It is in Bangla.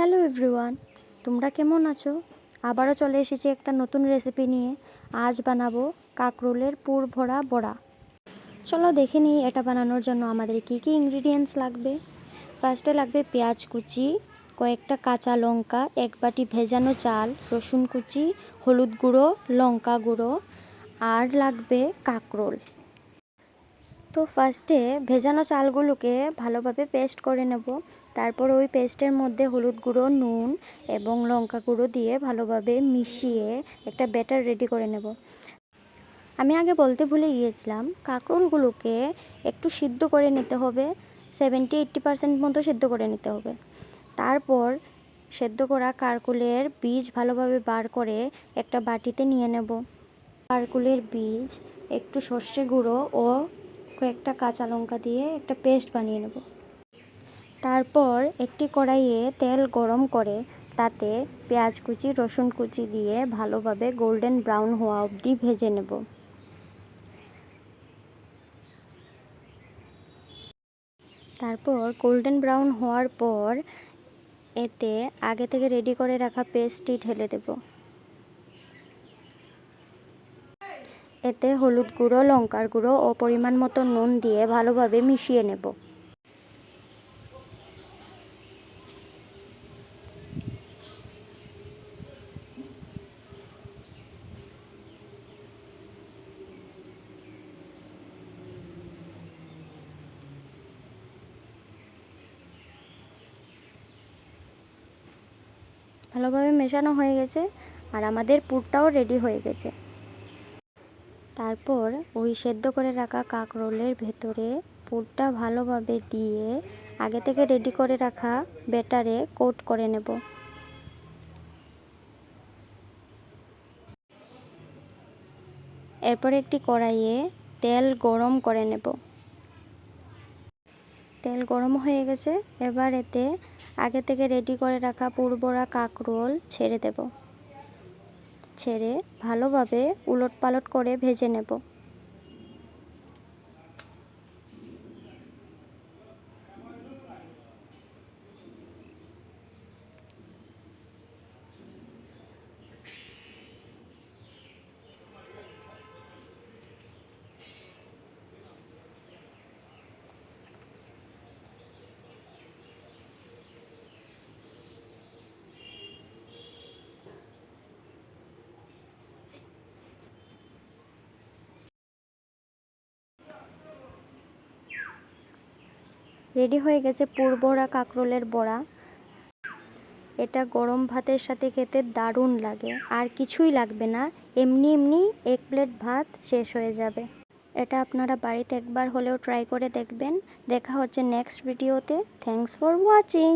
হ্যালো এভরিওয়ান, তোমরা কেমন আছো? আবারও চলে এসেছি একটা নতুন রেসিপি নিয়ে। আজ বানাবো কাঁকরোলের পুর ভরা বড়া। চলো দেখে নিই এটা বানানোর জন্য আমাদের কি কি ইনগ্রিডিয়েন্টস লাগবে। ফার্স্টে লাগবে পেঁয়াজ কুচি, কয়েকটা কাঁচা লঙ্কা, এক বাটি ভেজানো চাল, রসুন কুচি, হলুদ গুঁড়ো, লঙ্কা গুঁড়ো, আর লাগবে কাঁকরোল। তো ফার্স্টে ভেজানো চালগুলোকে ভালোভাবে পেস্ট করে নেব। তারপর ওই পেস্টের মধ্যে হলুদ গুঁড়ো, নুন এবং লঙ্কা গুঁড়ো দিয়ে ভালোভাবে মিশিয়ে একটা ব্যাটার রেডি করে নেব। আমি আগে বলতে ভুলে গিয়েছিলাম, কাঁকরোলগুলোকে একটু সিদ্ধ করে নিতে হবে, 70-80% মতো সিদ্ধ করে নিতে হবে। তারপর সেদ্ধ করা কাঁকরোলের বীজ ভালোভাবে বার করে একটা বাটিতে নিয়ে নেব। কাঁকরোলের বীজ, একটু সর্ষে গুঁড়ো ও কয়েকটা কাঁচা লঙ্কা দিয়ে একটা পেস্ট বানিয়ে নেব। তারপর একটি কড়াইয়ে তেল গরম করে তাতে পেঁয়াজ কুচি, রসুন কুচি দিয়ে ভালোভাবে গোল্ডেন ব্রাউন হওয়া অবধি ভেজে নেব। তারপর গোল্ডেন ব্রাউন হওয়ার পর এতে আগে থেকে রেডি করে রাখা পেস্টটি ঢেলে দেব। এতে হলুদ গুঁড়ো, লঙ্কার গুঁড়ো ও পরিমাণ মতো নুন দিয়ে ভালোভাবে মিশিয়ে নেব। ভালোভাবে মেশানো হয়ে গেছে আর আমাদের পুরটাও রেডি হয়ে গেছে। তারপর ওই সেদ্ধ করে রাখা কাঁকরোলের ভেতরে পুরটা ভালোভাবে দিয়ে আগে থেকে রেডি করে রাখা ব্যাটারে কোট করে নেব। এরপর একটি কড়াইয়ে তেল গরম করে নেব। তেল গরম হয়ে গেছে, এবার এতে আগে থেকে রেডি করে রাখা পুর ভরা কাঁকরোল ছেড়ে দেব। ছেড়ে ভালোভাবে উলটপালট করে ভেজে নেব। রেডি হয়ে গেছে পুর ভরা কাঁকরোলের বড়া। এটা গরম ভাতের সাথে খেতে দারুণ লাগে, আর কিছুই লাগবে না, এমনি এমনি এক প্লেট ভাত শেষ হয়ে যাবে। এটা আপনারা বাড়িতে একবার হলেও ট্রাই করে দেখবেন। দেখা হচ্ছে নেক্সট ভিডিওতে। Thanks for watching.